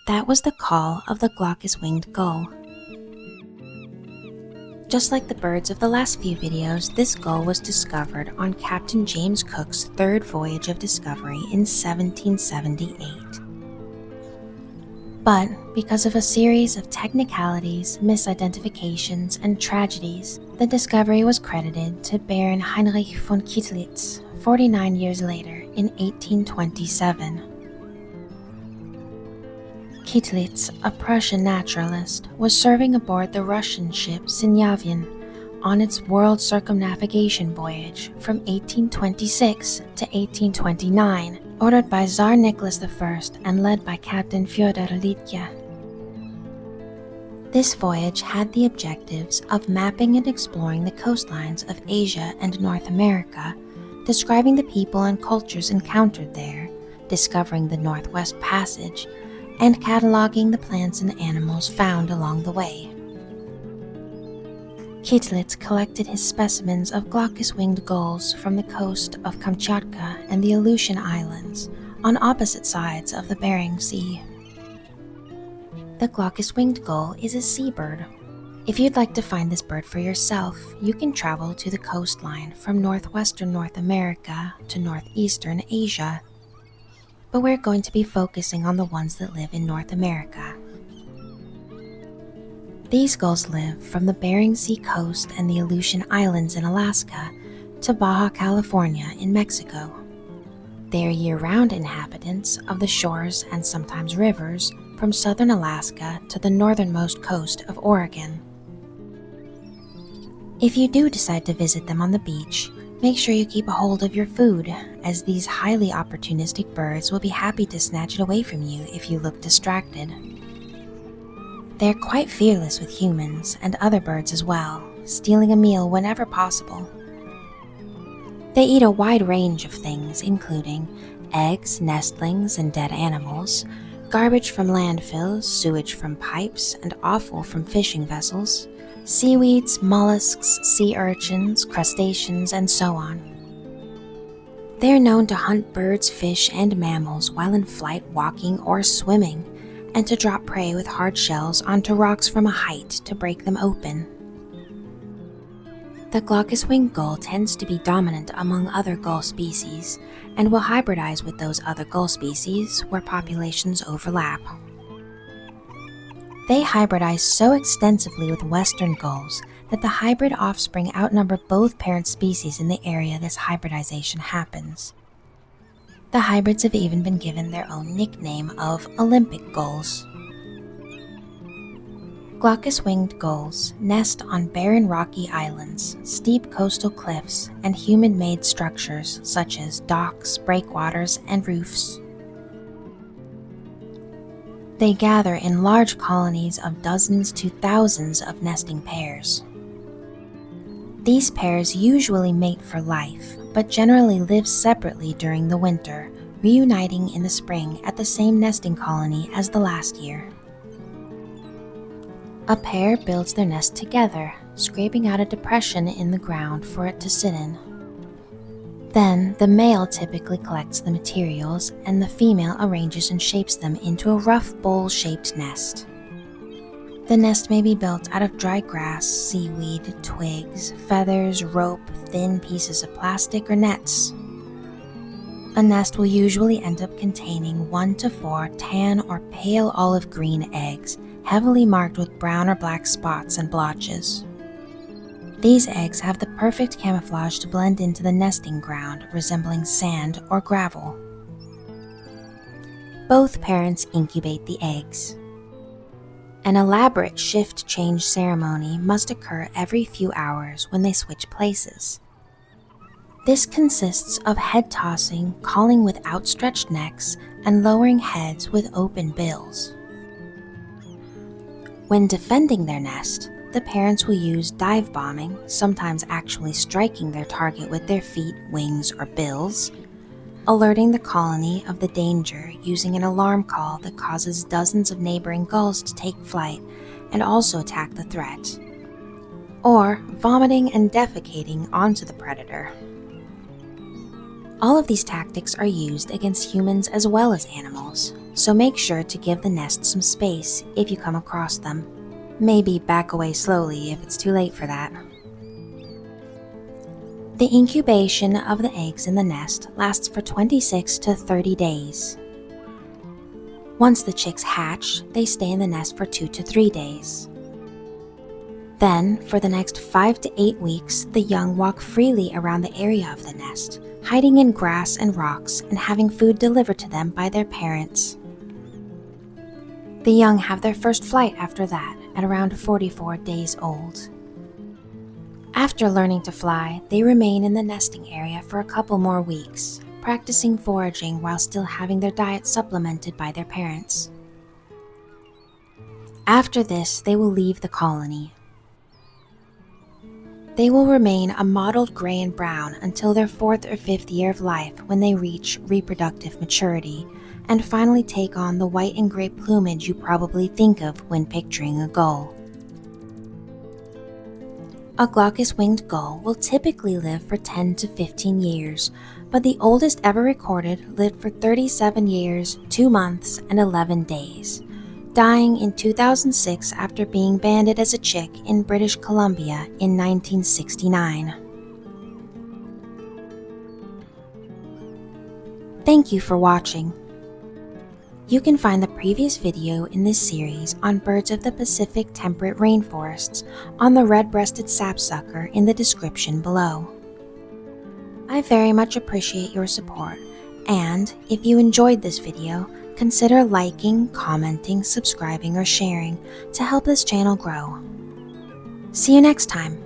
That was the call of the Glaucous-winged gull. Just like the birds of the last few videos, this gull was discovered on Captain James Cook's third voyage of discovery in 1778. But because of a series of technicalities, misidentifications, and tragedies, the discovery was credited to Baron Heinrich von Kittlitz 49 years later in 1827. Kittlitz, a Prussian naturalist, was serving aboard the Russian ship Sinyavian on its world circumnavigation voyage from 1826 to 1829, ordered by Tsar Nicholas I and led by Captain Fyodor Litya. This voyage had the objectives of mapping and exploring the coastlines of Asia and North America, describing the people and cultures encountered there, discovering the Northwest Passage, and cataloging the plants and animals found along the way. Kittlitz collected his specimens of glaucous-winged gulls from the coast of Kamchatka and the Aleutian Islands on opposite sides of the Bering Sea. The glaucous-winged gull is a seabird. If you'd like to find this bird for yourself, you can travel to the coastline from northwestern North America to northeastern Asia. But we're going to be focusing on the ones that live in North America. These gulls live from the Bering Sea coast and the Aleutian Islands in Alaska to Baja California in Mexico. They are year-round inhabitants of the shores and sometimes rivers from southern Alaska to the northernmost coast of Oregon. If you do decide to visit them on the beach, make sure you keep a hold of your food, as these highly opportunistic birds will be happy to snatch it away from you if you look distracted. They're quite fearless with humans and other birds as well, stealing a meal whenever possible. They eat a wide range of things, including eggs, nestlings, and dead animals, garbage from landfills, sewage from pipes, and offal from fishing vessels, seaweeds, mollusks, sea urchins, crustaceans, and so on. They are known to hunt birds, fish, and mammals while in flight, walking, or swimming, and to drop prey with hard shells onto rocks from a height to break them open. The glaucous-winged gull tends to be dominant among other gull species, and will hybridize with those other gull species where populations overlap. They hybridize so extensively with western gulls that the hybrid offspring outnumber both parent species in the area this hybridization happens. The hybrids have even been given their own nickname of Olympic gulls. Glaucous-winged gulls nest on barren rocky islands, steep coastal cliffs, and human-made structures such as docks, breakwaters, and roofs. They gather in large colonies of dozens to thousands of nesting pairs. These pairs usually mate for life, but generally live separately during the winter, reuniting in the spring at the same nesting colony as the last year. A pair builds their nest together, scraping out a depression in the ground for it to sit in. Then, the male typically collects the materials, and the female arranges and shapes them into a rough bowl-shaped nest. The nest may be built out of dry grass, seaweed, twigs, feathers, rope, thin pieces of plastic, or nets. A nest will usually end up containing 1 to 4 tan or pale olive green eggs, heavily marked with brown or black spots and blotches. These eggs have the perfect camouflage to blend into the nesting ground, resembling sand or gravel. Both parents incubate the eggs. An elaborate shift-change ceremony must occur every few hours when they switch places. This consists of head tossing, calling with outstretched necks, and lowering heads with open bills. When defending their nest, the parents will use dive bombing, sometimes actually striking their target with their feet, wings, or bills, alerting the colony of the danger using an alarm call that causes dozens of neighboring gulls to take flight and also attack the threat, or vomiting and defecating onto the predator. All of these tactics are used against humans as well as animals, so make sure to give the nest some space if you come across them. Maybe back away slowly if it's too late for that. The incubation of the eggs in the nest lasts for 26 to 30 days. Once the chicks hatch, they stay in the nest for 2 to 3 days. Then, for the next 5 to 8 weeks, the young walk freely around the area of the nest, hiding in grass and rocks and having food delivered to them by their parents. The young have their first flight after that, at around 44 days old. After learning to fly, they remain in the nesting area for a couple more weeks, practicing foraging while still having their diet supplemented by their parents. After this, they will leave the colony. They will remain a mottled gray and brown until their 4th or 5th year of life when they reach reproductive maturity and finally take on the white and gray plumage you probably think of when picturing a gull. A glaucous-winged gull will typically live for 10 to 15 years, but the oldest ever recorded lived for 37 years, 2 months, and 11 days, dying in 2006 after being banded as a chick in British Columbia in 1969. Thank you for watching. You can find the previous video in this series on birds of the Pacific temperate rainforests on the red-breasted sapsucker in the description below. I very much appreciate your support, and if you enjoyed this video, consider liking, commenting, subscribing, or sharing to help this channel grow. See you next time.